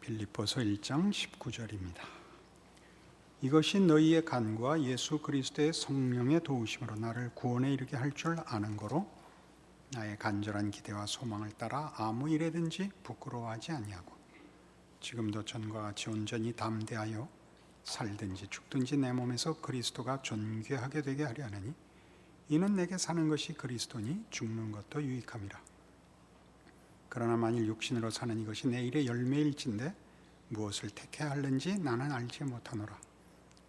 빌립보서 1장 19절입니다. 이것이 너희의 간구와 예수 그리스도의 성령의 도우심으로 나를 구원에 이르게 할 줄 아는 거로 나의 간절한 기대와 소망을 따라 아무 일에든지 부끄러워하지 아니하고 지금도 전과 같이 온전히 담대하여 살든지 죽든지 내 몸에서 그리스도가 존귀하게 되게 하려 하느니 이는 내게 사는 것이 그리스도니 죽는 것도 유익함이라. 그러나 만일 육신으로 사는 이것이 내 일의 열매일진데 무엇을 택해야 할는지 나는 알지 못하노라.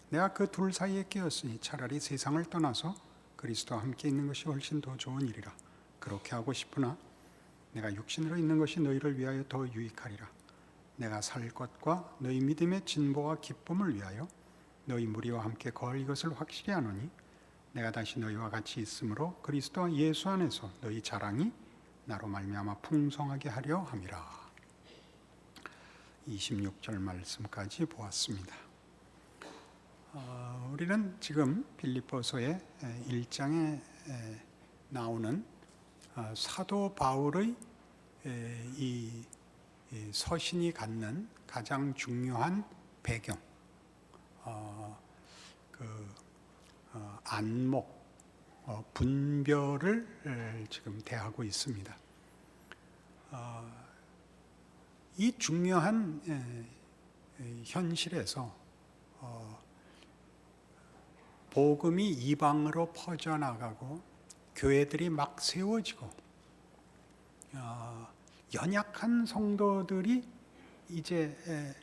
내가 그 둘 사이에 끼었으니 차라리 세상을 떠나서 그리스도와 함께 있는 것이 훨씬 더 좋은 일이라. 그렇게 하고 싶으나 내가 육신으로 있는 것이 너희를 위하여 더 유익하리라. 내가 살 것과 너희 믿음의 진보와 기쁨을 위하여 너희 무리와 함께 거할 이것을 확실히 아노니 내가 다시 너희와 같이 있으므로 그리스도와 예수 안에서 너희 자랑이 나로 말미암아 풍성하게 하려 함이라. 26절 말씀까지 보았습니다. 우리는 지금 빌립보서의 1장에 나오는 사도 바울의 이 서신이 갖는 가장 중요한 배경, 안목, 분별을 지금 대하고 있습니다. 이 중요한 현실에서 복음이 이방으로 퍼져나가고 교회들이 막 세워지고 연약한 성도들이 이제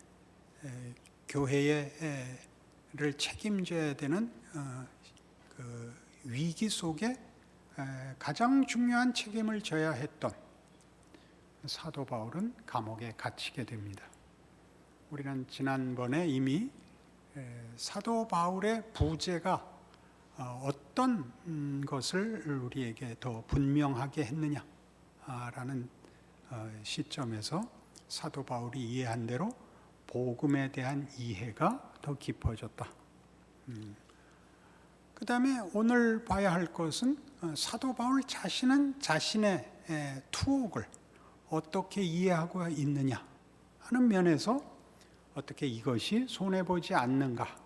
교회를 책임져야 되는 그 위기 속에 가장 중요한 책임을 져야 했던 사도 바울은 감옥에 갇히게 됩니다. 우리는 지난번에 이미 사도 바울의 부재가 어떤 것을 우리에게 더 분명하게 했느냐라는 시점에서 사도 바울이 이해한 대로 복음에 대한 이해가 더 깊어졌다. 그 다음에 오늘 봐야 할 것은 사도 바울 자신은 자신의 투옥을 어떻게 이해하고 있느냐 하는 면에서 어떻게 이것이 손해보지 않는가,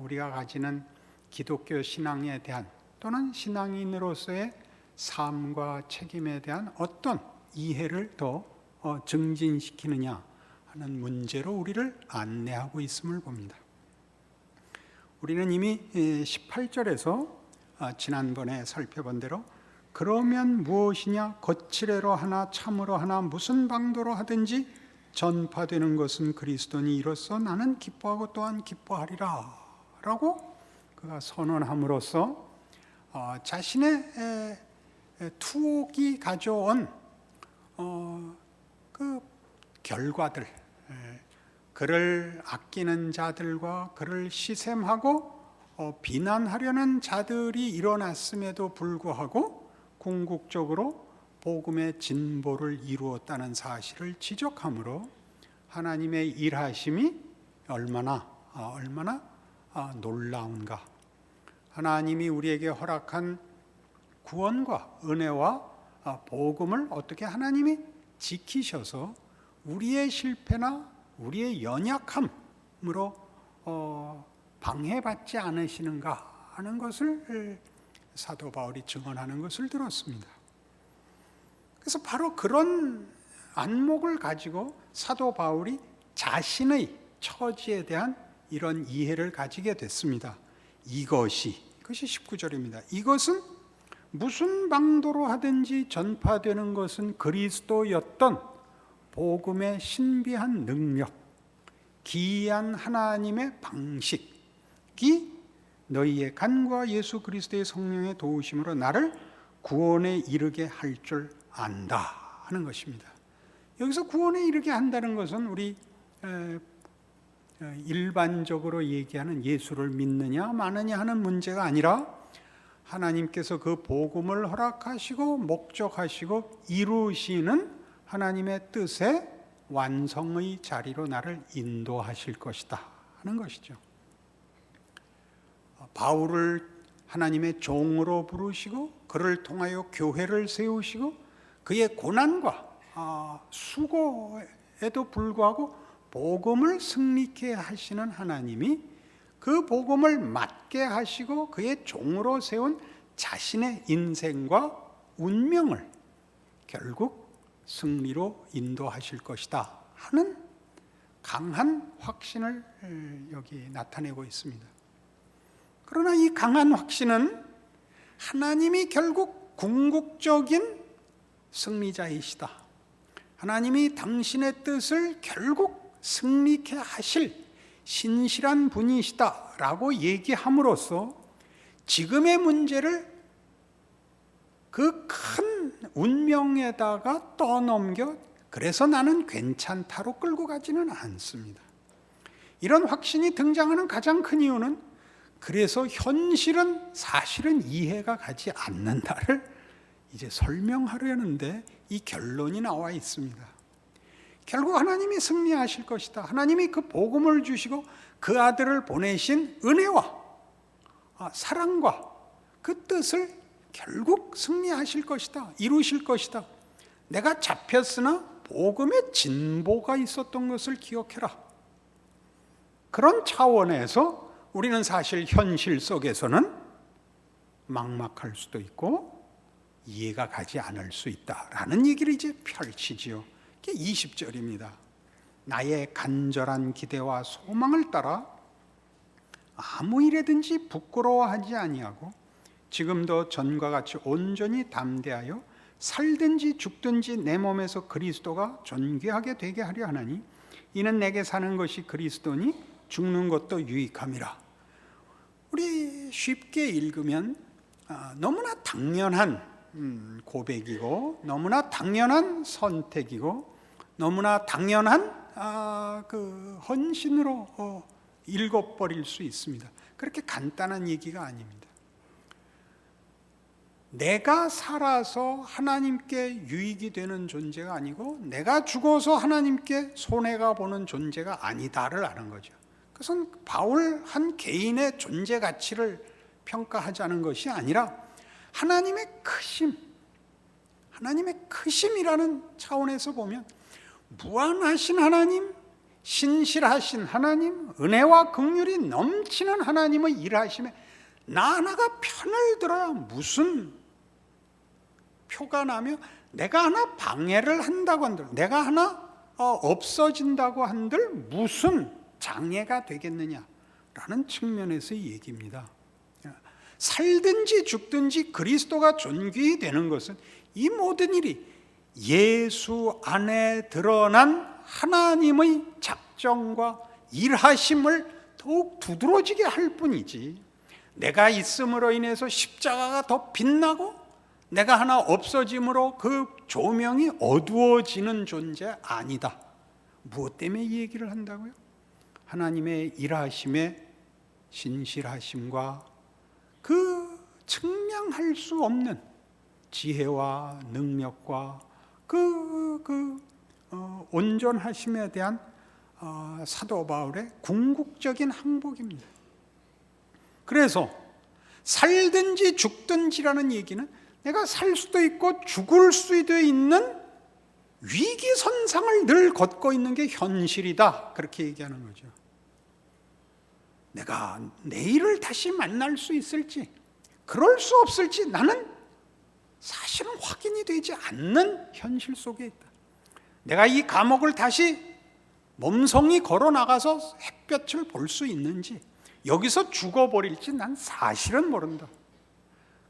우리가 가지는 기독교 신앙에 대한 또는 신앙인으로서의 삶과 책임에 대한 어떤 이해를 더 증진시키느냐 하는 문제로 우리를 안내하고 있음을 봅니다. 우리는 이미 18절에서 지난번에 살펴본 대로 그러면 무엇이냐, 거칠애로 하나 참으로 하나 무슨 방도로 하든지 전파되는 것은 그리스도니 이로써 나는 기뻐하고 또한 기뻐하리라 라고 그가 선언함으로써 자신의 투옥이 가져온 그 결과들, 그를 아끼는 자들과 그를 시샘하고 비난하려는 자들이 일어났음에도 불구하고 궁극적으로 복음의 진보를 이루었다는 사실을 지적함으로 하나님의 일하심이 얼마나 놀라운가, 하나님이 우리에게 허락한 구원과 은혜와 복음을 어떻게 하나님이 지키셔서 우리의 실패나 우리의 연약함으로 방해받지 않으시는가 하는 것을 사도 바울이 증언하는 것을 들었습니다. 그래서 바로 그런 안목을 가지고 사도 바울이 자신의 처지에 대한 이런 이해를 가지게 됐습니다. 이것이 19절입니다. 이것은 무슨 방도로 하든지 전파되는 것은 그리스도였던 복음의 신비한 능력, 기이한 하나님의 방식이 너희의 간과 예수 그리스도의 성령의 도우심으로 나를 구원에 이르게 할 줄 안다 하는 것입니다. 여기서 구원에 이르게 한다는 것은 우리 일반적으로 얘기하는 예수를 믿느냐 마느냐 하는 문제가 아니라 하나님께서 그 복음을 허락하시고 목적하시고 이루시는 하나님의 뜻의 완성의 자리로 나를 인도하실 것이다 하는 것이죠. 바울을 하나님의 종으로 부르시고 그를 통하여 교회를 세우시고 그의 고난과 수고에 에도 불구하고 복음을 승리케 하시는 하나님이 그 복음을 맡게 하시고 그의 종으로 세운 자신의 인생과 운명을 결국 승리로 인도하실 것이다 하는 강한 확신을 여기 나타내고 있습니다. 그러나 이 강한 확신은 하나님이 결국 궁극적인 승리자이시다, 하나님이 당신의 뜻을 결국 승리케 하실 신실한 분이시다 라고 얘기함으로써 지금의 문제를 그 큰 운명에다가 떠넘겨 그래서 나는 괜찮다로 끌고 가지는 않습니다. 이런 확신이 등장하는 가장 큰 이유는 그래서 현실은 사실은 이해가 가지 않는다를 이제 설명하려는데 이 결론이 나와 있습니다. 결국 하나님이 승리하실 것이다. 하나님이 그 복음을 주시고 그 아들을 보내신 은혜와 사랑과 그 뜻을 결국 승리하실 것이다. 이루실 것이다. 내가 잡혔으나 복음의 진보가 있었던 것을 기억해라. 그런 차원에서 우리는 사실 현실 속에서는 막막할 수도 있고 이해가 가지 않을 수 있다라는 얘기를 이제 펼치지요. 이게 20절입니다. 나의 간절한 기대와 소망을 따라 아무 일에든지 부끄러워하지 아니하고 지금도 전과 같이 온전히 담대하여 살든지 죽든지 내 몸에서 그리스도가 존귀하게 되게 하려 하나니 이는 내게 사는 것이 그리스도니 죽는 것도 유익함이라. 우리 쉽게 읽으면 너무나 당연한 고백이고 너무나 당연한 선택이고 너무나 당연한 그 헌신으로 읽어버릴 수 있습니다. 그렇게 간단한 얘기가 아닙니다. 내가 살아서 하나님께 유익이 되는 존재가 아니고 내가 죽어서 하나님께 손해가 보는 존재가 아니다를 아는 거죠. 그것은 바울 한 개인의 존재 가치를 평가하자는 것이 아니라 하나님의 크심이라는 차원에서 보면 무한하신 하나님, 신실하신 하나님, 은혜와 긍휼이 넘치는 하나님의 일하심에 나 하나가 편을 들어야 무슨 표가 나며 내가 하나 방해를 한다고 한들, 내가 하나 없어진다고 한들 무슨 장애가 되겠느냐라는 측면에서의 얘기입니다. 살든지 죽든지 그리스도가 존귀히 되는 것은 이 모든 일이 예수 안에 드러난 하나님의 작정과 일하심을 더욱 두드러지게 할 뿐이지, 내가 있음으로 인해서 십자가가 더 빛나고 내가 하나 없어짐으로 그 조명이 어두워지는 존재 아니다. 무엇 때문에 이 얘기를 한다고요? 하나님의 일하심의 신실하심과 그 측량할 수 없는 지혜와 능력과 온전하심에 대한 사도 바울의 궁극적인 항복입니다. 그래서 살든지 죽든지라는 얘기는 내가 살 수도 있고 죽을 수도 있는 위기선상을 늘 걷고 있는 게 현실이다, 그렇게 얘기하는 거죠. 내가 내일을 다시 만날 수 있을지 그럴 수 없을지 나는 사실은 확인이 되지 않는 현실 속에 있다. 내가 이 감옥을 다시 몸성이 걸어 나가서 햇볕을 볼 수 있는지 여기서 죽어버릴지 난 사실은 모른다.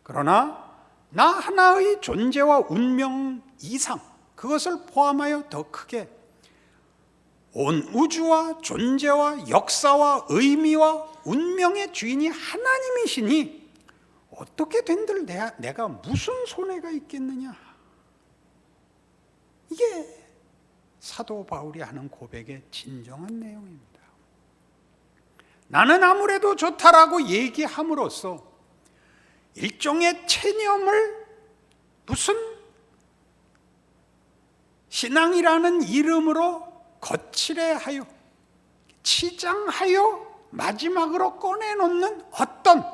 그러나 나 하나의 존재와 운명 이상, 그것을 포함하여 더 크게 온 우주와 존재와 역사와 의미와 운명의 주인이 하나님이시니 어떻게 된들 내가 무슨 손해가 있겠느냐. 이게 사도 바울이 하는 고백의 진정한 내용입니다. 나는 아무래도 좋다라고 얘기함으로써 일종의 체념을 무슨 신앙이라는 이름으로 거칠해하여 치장하여 마지막으로 꺼내놓는 어떤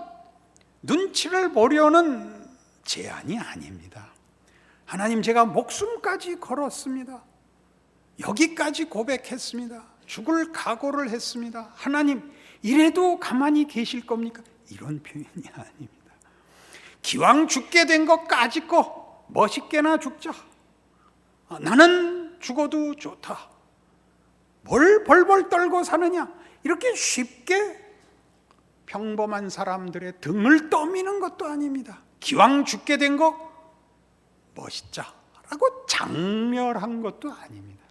눈치를 보려는 제안이 아닙니다. 하나님, 제가 목숨까지 걸었습니다. 여기까지 고백했습니다. 죽을 각오를 했습니다. 하나님, 이래도 가만히 계실 겁니까? 이런 표현이 아닙니다. 기왕 죽게 된 것 까짓거 멋있게나 죽자. 나는 죽어도 좋다. 뭘 벌벌 떨고 사느냐? 이렇게 쉽게 평범한 사람들의 등을 떠미는 것도 아닙니다. 기왕 죽게 된 거 멋있자라고 장멸한 것도 아닙니다.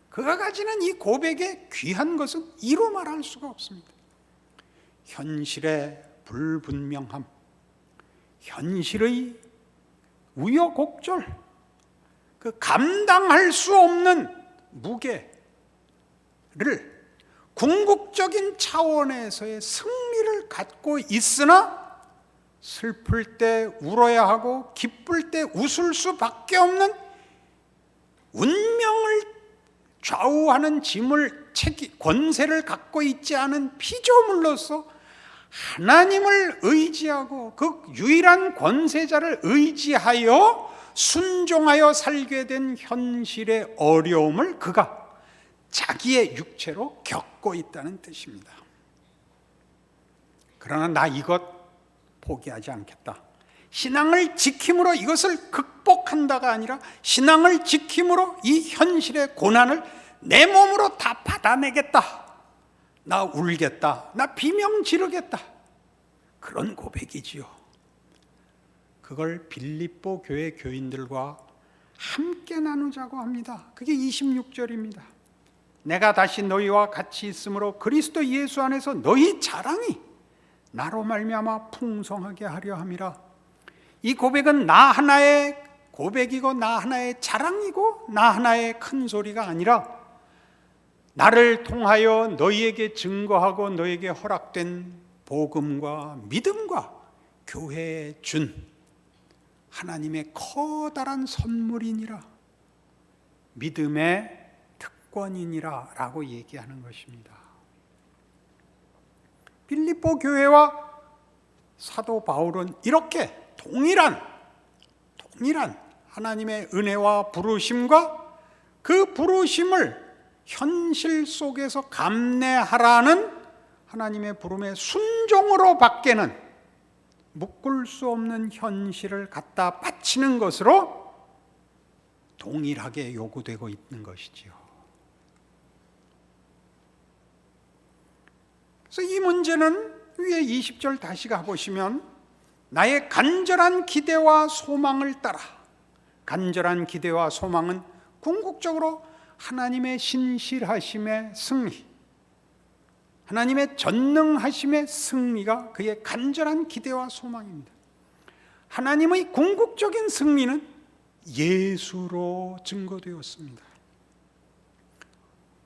그가 가지는 이 고백의 귀한 것은 이로 말할 수가 없습니다. 현실의 불분명함, 현실의 우여곡절, 그 감당할 수 없는 무게를 궁극적인 차원에서의 승리를 갖고 있으나 슬플 때 울어야 하고 기쁠 때 웃을 수밖에 없는 운명을 좌우하는 권세를 갖고 있지 않은 피조물로서 하나님을 의지하고 그 유일한 권세자를 의지하여 순종하여 살게 된 현실의 어려움을 그가 자기의 육체로 겪고 있다는 뜻입니다. 그러나 나 이것 포기하지 않겠다. 신앙을 지킴으로 이것을 극복한다가 아니라 신앙을 지킴으로 이 현실의 고난을 내 몸으로 다 받아내겠다. 나 울겠다. 나 비명 지르겠다. 그런 고백이지요. 그걸 빌립보 교회 교인들과 함께 나누자고 합니다. 그게 26절입니다. 내가 다시 너희와 같이 있으므로 그리스도 예수 안에서 너희 자랑이 나로 말미암아 풍성하게 하려 함이라. 이 고백은 나 하나의 고백이고 나 하나의 자랑이고 나 하나의 큰 소리가 아니라 나를 통하여 너희에게 증거하고 너희에게 허락된 복음과 믿음과 교회에 준 하나님의 커다란 선물이니라. 믿음의 특권이니라 라고 얘기하는 것입니다. 빌립보 교회와 사도 바울은 이렇게 동일한 하나님의 은혜와 부르심과 그 부르심을 현실 속에서 감내하라는 하나님의 부름의 순종으로 밖에는 묶을 수 없는 현실을 갖다 바치는 것으로 동일하게 요구되고 있는 것이지요. 그래서 이 문제는 위에 20절 다시 가보시면 나의 간절한 기대와 소망을 따라, 간절한 기대와 소망은 궁극적으로 하나님의 신실하심의 승리, 하나님의 전능하심의 승리가 그의 간절한 기대와 소망입니다. 하나님의 궁극적인 승리는 예수로 증거되었습니다.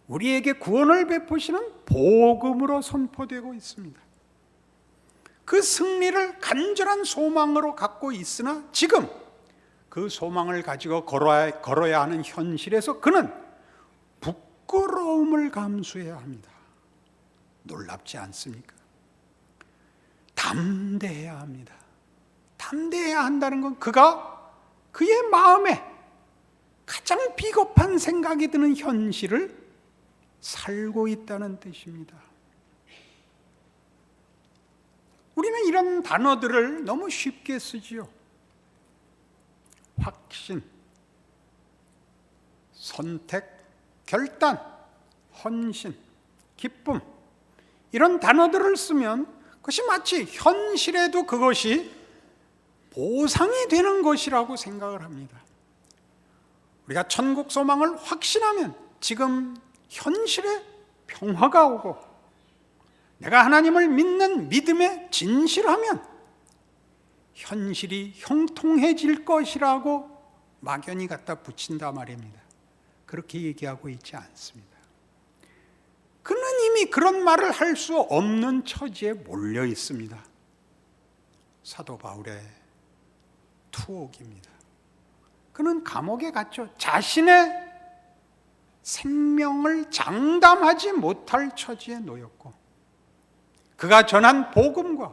우리에게 구원을 베푸시는 복음으로 선포되고 있습니다. 그 승리를 간절한 소망으로 갖고 있으나 지금 그 소망을 가지고 걸어야 하는 현실에서 그는 부끄러움을 감수해야 합니다. 놀랍지 않습니까? 담대해야 합니다. 담대해야 한다는 건 그가 그의 마음에 가장 비겁한 생각이 드는 현실을 살고 있다는 뜻입니다. 우리는 이런 단어들을 너무 쉽게 쓰지요. 확신, 선택, 결단, 헌신, 기쁨, 이런 단어들을 쓰면 그것이 마치 현실에도 그것이 보상이 되는 것이라고 생각을 합니다. 우리가 천국 소망을 확신하면 지금 현실에 평화가 오고, 내가 하나님을 믿는 믿음에 진실하면 현실이 형통해질 것이라고 막연히 갖다 붙인다 말입니다. 그렇게 얘기하고 있지 않습니다. 그는 이미 그런 말을 할 수 없는 처지에 몰려 있습니다. 사도 바울의 투옥입니다. 그는 감옥에 갇혀 자신의 생명을 장담하지 못할 처지에 놓였고, 그가 전한 복음과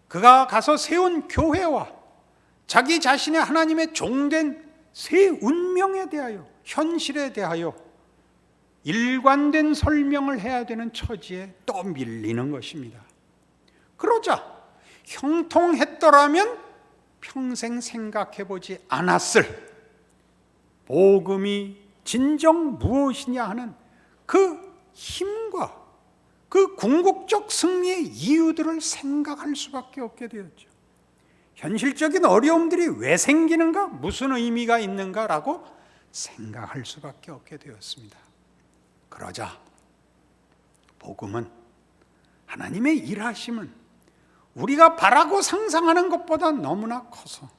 그가 가서 세운 교회와 자기 자신의 하나님의 종된 새 운명에 대하여 현실에 대하여 일관된 설명을 해야 되는 처지에 또 밀리는 것입니다. 그러자 형통했더라면 평생 생각해보지 않았을 복음이 진정 무엇이냐 하는 그 힘과 그 궁극적 승리의 이유들을 생각할 수밖에 없게 되었죠. 현실적인 어려움들이 왜 생기는가? 무슨 의미가 있는가라고 생각할 수밖에 없게 되었습니다. 그러자 복음은, 하나님의 일하심은 우리가 바라고 상상하는 것보다 너무나 커서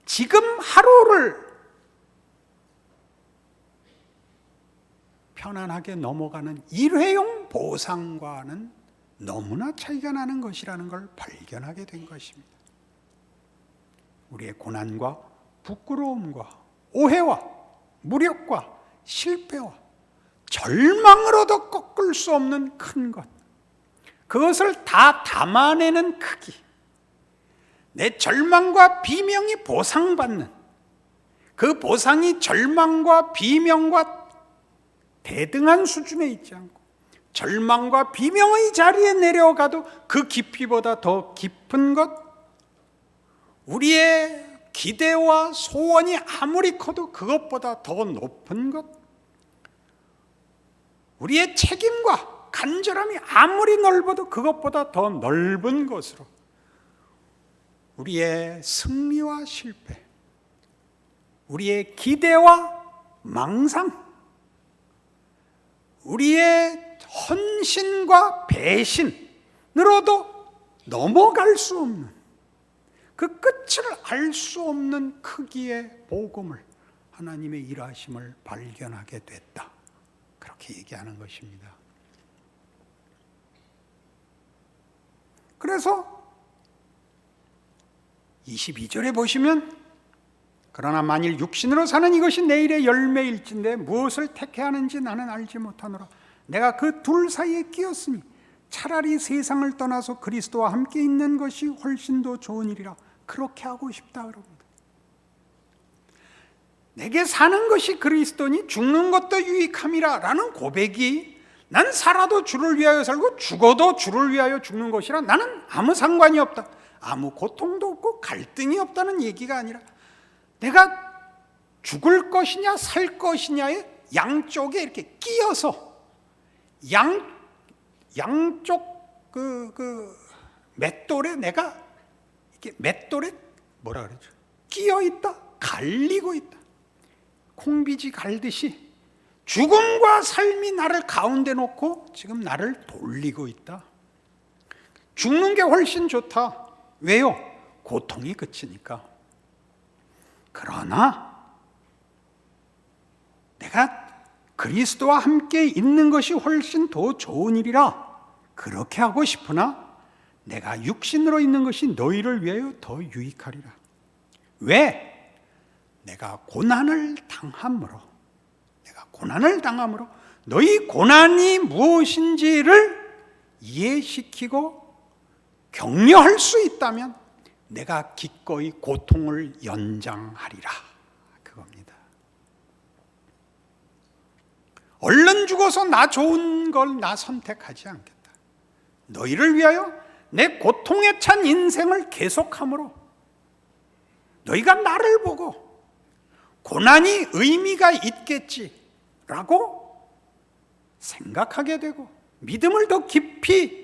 지금 하루를 편안하게 넘어가는 일회용 보상과는 너무나 차이가 나는 것이라는 걸 발견하게 된 것입니다. 우리의 고난과 부끄러움과 오해와 무력과 실패와 절망으로도 꺾을 수 없는 큰 것, 그것을 다 담아내는 크기, 내 절망과 비명이 보상받는, 그 보상이 절망과 비명과 대등한 수준에 있지 않고 절망과 비명의 자리에 내려가도 그 깊이보다 더 깊은 것, 우리의 기대와 소원이 아무리 커도 그것보다 더 높은 것, 우리의 책임과 간절함이 아무리 넓어도 그것보다 더 넓은 것으로 우리의 승리와 실패, 우리의 기대와 망상, 우리의 헌신과 배신으로도 넘어갈 수 없는, 그 끝을 알 수 없는 크기의 복음을, 하나님의 일하심을 발견하게 됐다, 그렇게 얘기하는 것입니다. 그래서 22절에 보시면, 그러나 만일 육신으로 사는 이것이 내일의 열매일진데 무엇을 택해야 하는지 나는 알지 못하노라. 내가 그 둘 사이에 끼었으니 차라리 세상을 떠나서 그리스도와 함께 있는 것이 훨씬 더 좋은 일이라. 그렇게 하고 싶다 그럽니다. 내게 사는 것이 그리스도니 죽는 것도 유익함이라 라는 고백이, 난 살아도 주를 위하여 살고 죽어도 주를 위하여 죽는 것이라 나는 아무 상관이 없다, 아무 고통도 없고 갈등이 없다는 얘기가 아니라, 내가 죽을 것이냐 살 것이냐의 양쪽에 이렇게 끼어서 양쪽 그 맷돌에 내가 이렇게 맷돌에 뭐라 그러죠? 끼어 있다, 갈리고 있다. 콩비지 갈듯이 죽음과 삶이 나를 가운데 놓고 지금 나를 돌리고 있다. 죽는 게 훨씬 좋다. 왜요? 고통이 그치니까. 그러나 내가 그리스도와 함께 있는 것이 훨씬 더 좋은 일이라 그렇게 하고 싶으나 내가 육신으로 있는 것이 너희를 위하여 더 유익하리라. 왜? 내가 고난을 당함으로 너희 고난이 무엇인지를 이해시키고 격려할 수 있다면 내가 기꺼이 고통을 연장하리라, 그겁니다. 얼른 죽어서 나 좋은 걸 나 선택하지 않겠다. 너희를 위하여 내 고통에 찬 인생을 계속함으로 너희가 나를 보고 고난이 의미가 있겠지라고 생각하게 되고 믿음을 더 깊이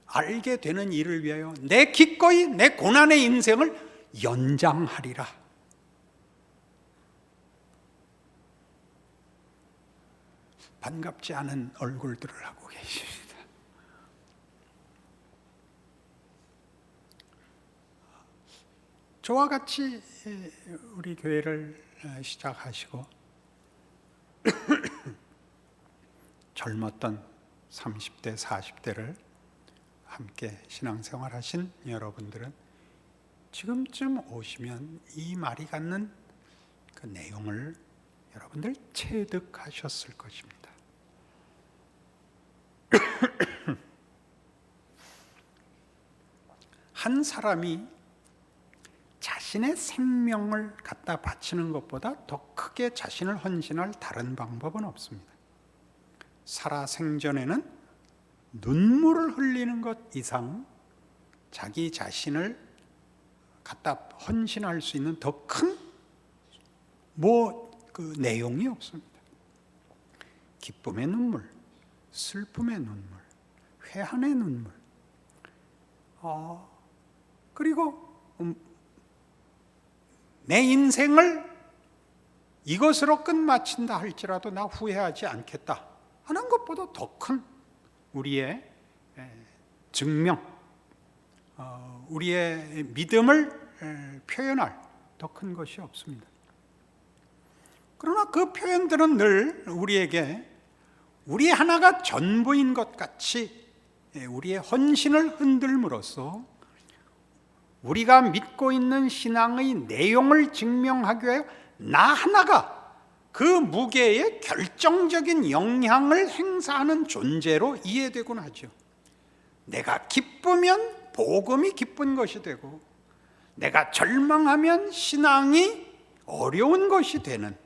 알게 되는 일을 위하여 내 기꺼이 내 고난의 인생을 연장하리라. 반갑지 않은 얼굴들을 하고 계십니다. 저와 같이 우리 교회를 시작하시고 젊었던 30대, 40대를 함께 신앙생활 하신 여러분들은 지금쯤 오시면 이 말이 갖는 그 내용을 여러분들 체득하셨을 것입니다. 한 사람이 자신의 생명을 갖다 바치는 것보다 더 크게 크게 자신을 헌신할 다른 방법은 없습니다. 살아생전에는 눈물을 흘리는 것 이상 자기 자신을 갖다 헌신할 수 있는 더 큰 그 내용이 없습니다. 기쁨의 눈물, 슬픔의 눈물, 회한의 눈물, 그리고 내 인생을 이것으로 끝마친다 할지라도 나 후회하지 않겠다 하는 것보다 더 큰 우리의 증명, 우리의 믿음을 표현할 더 큰 것이 없습니다. 그러나 그 표현들은 늘 우리에게 우리 하나가 전부인 것 같이 우리의 헌신을 흔들므로써 우리가 믿고 있는 신앙의 내용을 증명하기 위해 나 하나가 그 무게에 결정적인 영향을 행사하는 존재로 이해되곤 하죠. 내가 기쁘면 복음이 기쁜 것이 되고, 내가 절망하면 신앙이 어려운 것이 되는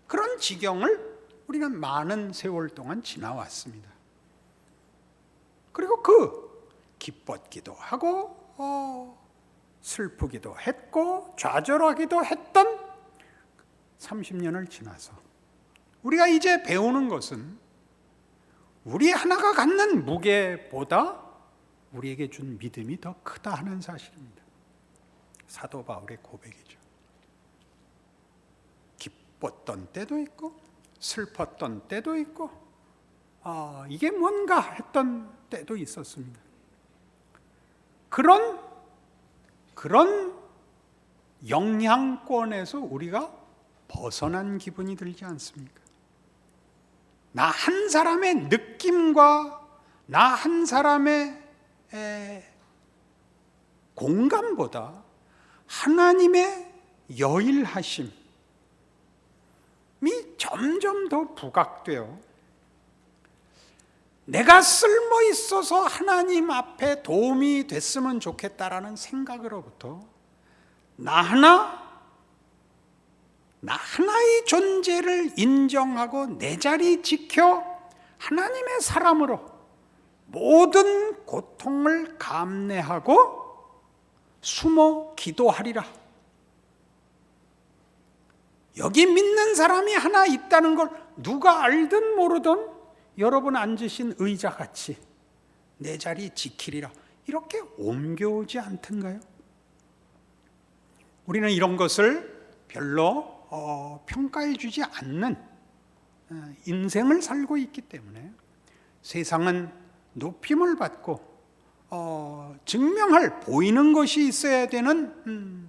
그런 지경을 우리는 많은 세월 동안 지나왔습니다. 그리고 기뻤기도 하고 슬프기도 했고 좌절하기도 했던 30년을 지나서 우리가 이제 배우는 것은 우리 하나가 갖는 무게보다 우리에게 준 믿음이 더 크다 하는 사실입니다. 사도 바울의 고백이죠. 기뻤던 때도 있고 슬펐던 때도 있고 이게 뭔가 했던 때도 있었습니다. 그런 영향권에서 우리가 벗어난 기분이 들지 않습니까? 나 한 사람의 느낌과 나 한 사람의 공감보다 하나님의 여일하심이 점점 더 부각되어 내가 쓸모 있어서 하나님 앞에 도움이 됐으면 좋겠다라는 생각으로부터 나 하나의 존재를 인정하고 내 자리 지켜 하나님의 사람으로 모든 고통을 감내하고 숨어 기도하리라. 여기 믿는 사람이 하나 있다는 걸 누가 알든 모르든 여러분 앉으신 의자같이 내 자리 지키리라, 이렇게 옮겨오지 않던가요? 우리는 이런 것을 별로 평가해 주지 않는 인생을 살고 있기 때문에 세상은 높임을 받고 증명할, 보이는 것이 있어야 되는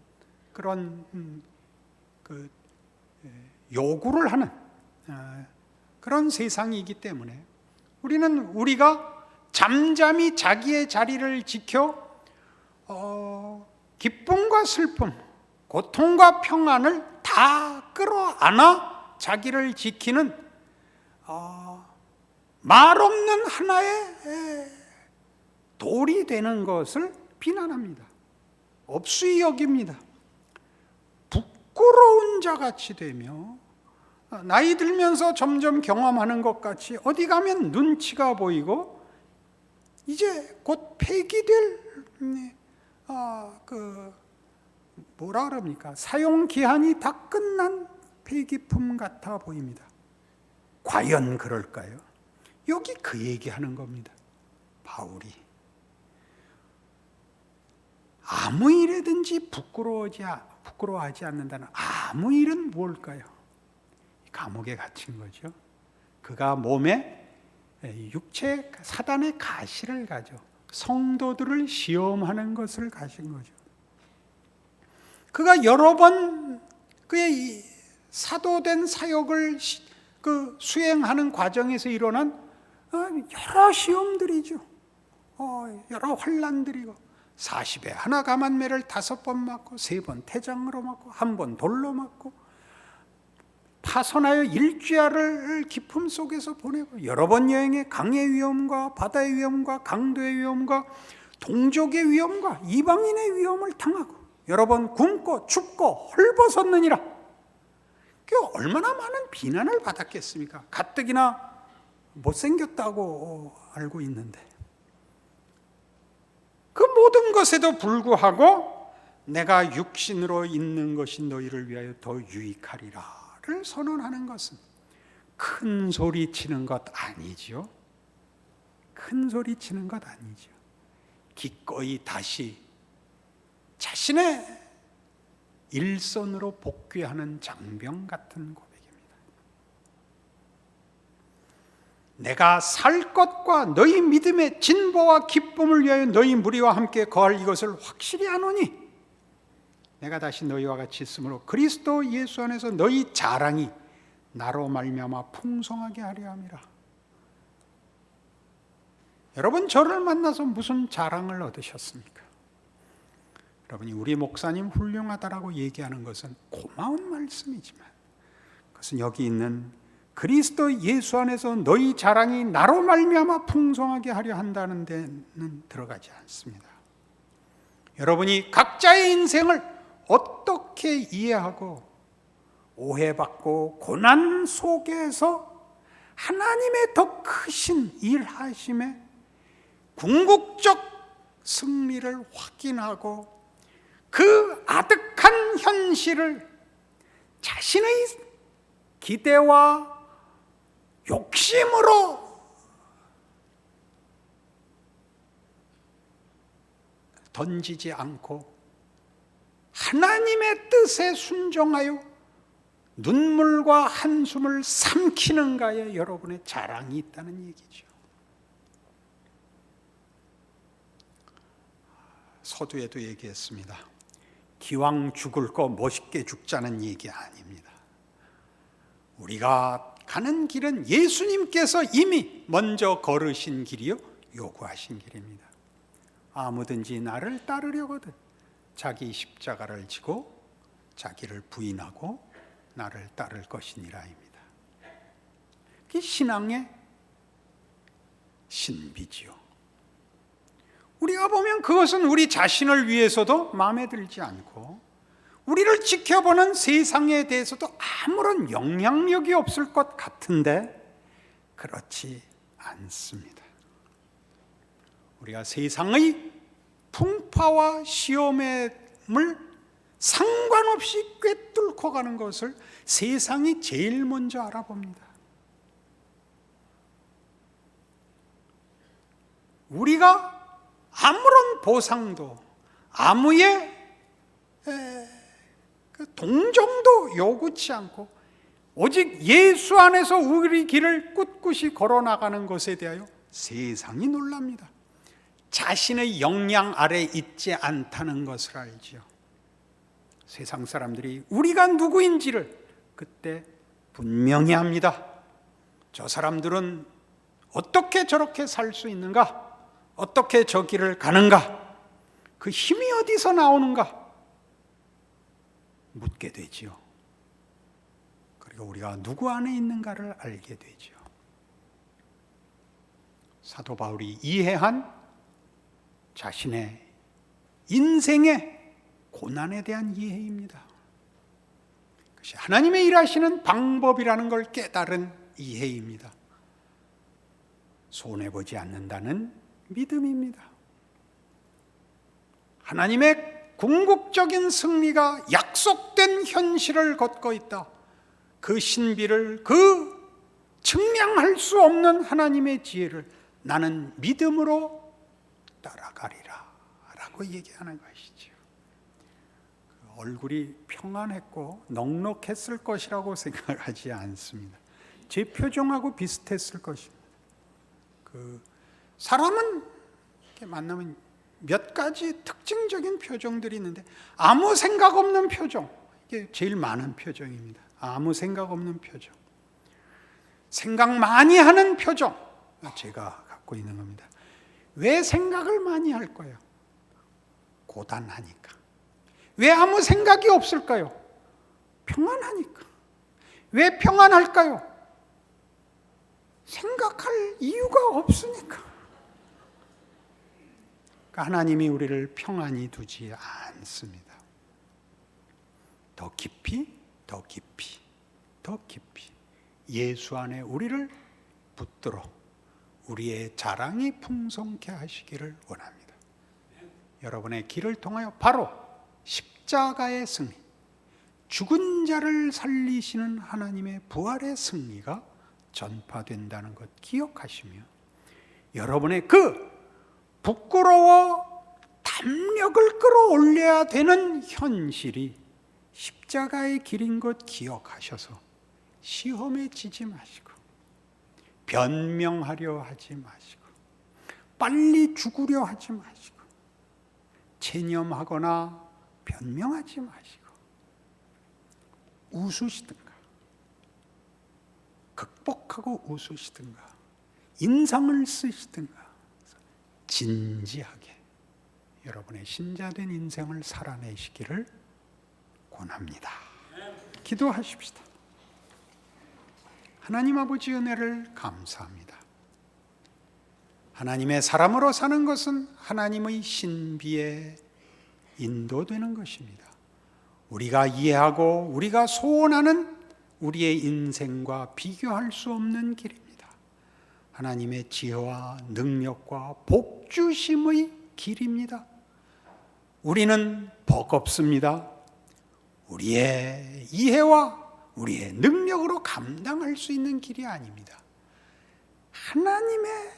그런 요구를 하는 그런 세상이기 때문에 우리가 잠잠히 자기의 자리를 지켜 기쁨과 슬픔, 고통과 평안을 다 끌어안아 자기를 지키는 말없는 하나의 돌이 되는 것을 비난합니다. 업수히 여깁니다. 부끄러운 자같이 되며 나이 들면서 점점 경험하는 것 같이 어디 가면 눈치가 보이고 이제 곧 폐기될 뭐라 그럽니까? 사용 기한이 다 끝난 폐기품 같아 보입니다. 과연 그럴까요? 여기 그 얘기하는 겁니다. 바울이 아무 일에든지 부끄러워하지 않는다는 아무 일은 뭘까요? 감옥에 갇힌 거죠. 그가 몸에 육체 사단의 가시를 가져 성도들을 시험하는 것을 가진 거죠. 그가 여러 번 그의 사도된 사역을 수행하는 과정에서 일어난 여러 시험들이죠. 여러 환난들이고 40에 하나 가만매를 5번 맞고 3번 태장으로 맞고 1번 돌로 맞고 파선하여 일주야를 기품 속에서 보내고 여러 번 여행에 강의 위험과 바다의 위험과 강도의 위험과 동족의 위험과 이방인의 위험을 당하고 여러 번 굶고 춥고 헐벗었느니라. 그 얼마나 많은 비난을 받았겠습니까? 가뜩이나 못생겼다고 알고 있는데, 그 모든 것에도 불구하고 내가 육신으로 있는 것이 너희를 위하여 더 유익하리라를 선언하는 것은 큰 소리 치는 것 아니지요. 큰 소리 치는 것 아니죠. 기꺼이 다시 자신의 일선으로 복귀하는 장병 같은 고백입니다. 내가 살 것과 너희 믿음의 진보와 기쁨을 위하여 너희 무리와 함께 거할 이것을 확실히 아노니 내가 다시 너희와 같이 있으므로 그리스도 예수 안에서 너희 자랑이 나로 말미암아 풍성하게 하려 함이라. 여러분, 저를 만나서 무슨 자랑을 얻으셨습니까? 여러분이 우리 목사님 훌륭하다라고 얘기하는 것은 고마운 말씀이지만 그것은 여기 있는 그리스도 예수 안에서 너희 자랑이 나로 말미암아 풍성하게 하려 한다는 데는 들어가지 않습니다. 여러분이 각자의 인생을 어떻게 이해하고 오해받고 고난 속에서 하나님의 더 크신 일하심에 궁극적 승리를 확인하고 그 아득한 현실을 자신의 기대와 욕심으로 던지지 않고 하나님의 뜻에 순종하여 눈물과 한숨을 삼키는가에 여러분의 자랑이 있다는 얘기죠. 서두에도 얘기했습니다. 기왕 죽을 거 멋있게 죽자는 얘기 아닙니다. 우리가 가는 길은 예수님께서 이미 먼저 걸으신 길이요 요구하신 길입니다. 아무든지 나를 따르려거든 자기 십자가를 지고 자기를 부인하고 나를 따를 것이니라입니다. 그게 신앙의 신비지요. 우리가 보면 그것은 우리 자신을 위해서도 마음에 들지 않고 우리를 지켜보는 세상에 대해서도 아무런 영향력이 없을 것 같은데 그렇지 않습니다. 우리가 세상의 풍파와 시험을 상관없이 꿰뚫고 가는 것을 세상이 제일 먼저 알아봅니다. 우리가 아무런 보상도 아무의 동정도 요구치 않고 오직 예수 안에서 우리 길을 꿋꿋이 걸어나가는 것에 대하여 세상이 놀랍니다. 자신의 영향 아래 있지 않다는 것을 알지요. 세상 사람들이 우리가 누구인지를 그때 분명히 합니다. 저 사람들은 어떻게 저렇게 살 수 있는가? 어떻게 저 길을 가는가? 그 힘이 어디서 나오는가? 묻게 되지요. 그리고 우리가 누구 안에 있는가를 알게 되지요. 사도 바울이 이해한 자신의 인생의 고난에 대한 이해입니다. 그것이 하나님의 일하시는 방법이라는 걸 깨달은 이해입니다. 손해보지 않는다는 믿음입니다. 하나님의 궁극적인 승리가 약속된 현실을 걷고 있다. 그 신비를, 그 측량할 수 없는 하나님의 지혜를 나는 믿음으로 따라가리라 라고 얘기하는 것이죠. 그 얼굴이 평안했고 넉넉했을 것이라고 생각하지 않습니다. 제 표정하고 비슷했을 것입니다. 사람은 이렇게 만나면 몇 가지 특징적인 표정들이 있는데 아무 생각 없는 표정, 이게 제일 많은 표정입니다. 아무 생각 없는 표정, 생각 많이 하는 표정, 제가 갖고 있는 겁니다. 왜 생각을 많이 할까요? 고단하니까. 왜 아무 생각이 없을까요? 평안하니까. 왜 평안할까요? 생각할 이유가 없으니까. 하나님이 우리를 평안히 두지 않습니다. 더 깊이, 더 깊이 더 깊이 예수 안에 우리를 붙들어 우리의 자랑이 풍성케 하시기를 원합니다. 여러분의 길을 통하여 바로 십자가의 승리, 죽은 자를 살리시는 하나님의 부활의 승리가 전파된다는 것 기억하시며, 여러분의 그 부끄러워 담력을 끌어올려야 되는 현실이 십자가의 길인 것 기억하셔서 시험에 지지 마시고, 변명하려 하지 마시고, 빨리 죽으려 하지 마시고, 체념하거나 변명하지 마시고, 웃으시든가 극복하고 웃으시든가 인상을 쓰시든가 진지하게 여러분의 신자된 인생을 살아내시기를 권합니다. 기도하십시다. 하나님 아버지 은혜를 감사합니다. 하나님의 사람으로 사는 것은 하나님의 신비에 인도되는 것입니다. 우리가 이해하고 우리가 소원하는 우리의 인생과 비교할 수 없는 길입니다. 하나님의 지혜와 능력과 복주심의 길입니다. 우리는 버겁습니다. 우리의 이해와 우리의 능력으로 감당할 수 있는 길이 아닙니다. 하나님의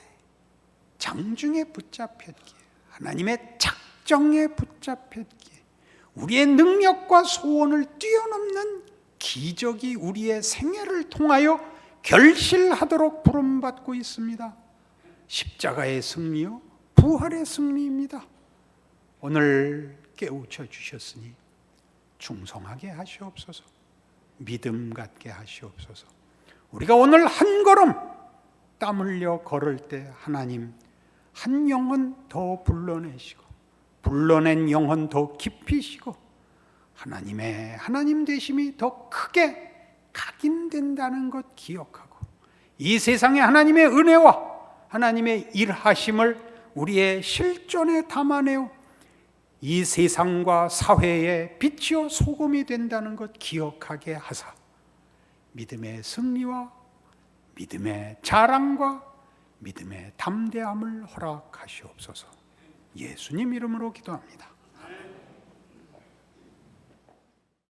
장중에 붙잡혔기에, 하나님의 작정에 붙잡혔기에 우리의 능력과 소원을 뛰어넘는 기적이 우리의 생애를 통하여 결실하도록 부름받고 있습니다. 십자가의 승리요, 부활의 승리입니다. 오늘 깨우쳐 주셨으니 충성하게 하시옵소서, 믿음 갖게 하시옵소서. 우리가 오늘 한 걸음 땀 흘려 걸을 때 하나님 한 영혼 더 불러내시고, 불러낸 영혼 더 깊이시고, 하나님의 하나님 되심이 더 크게 각인된다는 것 기억하고, 이 세상에 하나님의 은혜와 하나님의 일하심을 우리의 실존에 담아내어 이 세상과 사회의 빛이요 소금이 된다는 것 기억하게 하사, 믿음의 승리와 믿음의 자랑과 믿음의 담대함을 허락하시옵소서. 예수님 이름으로 기도합니다.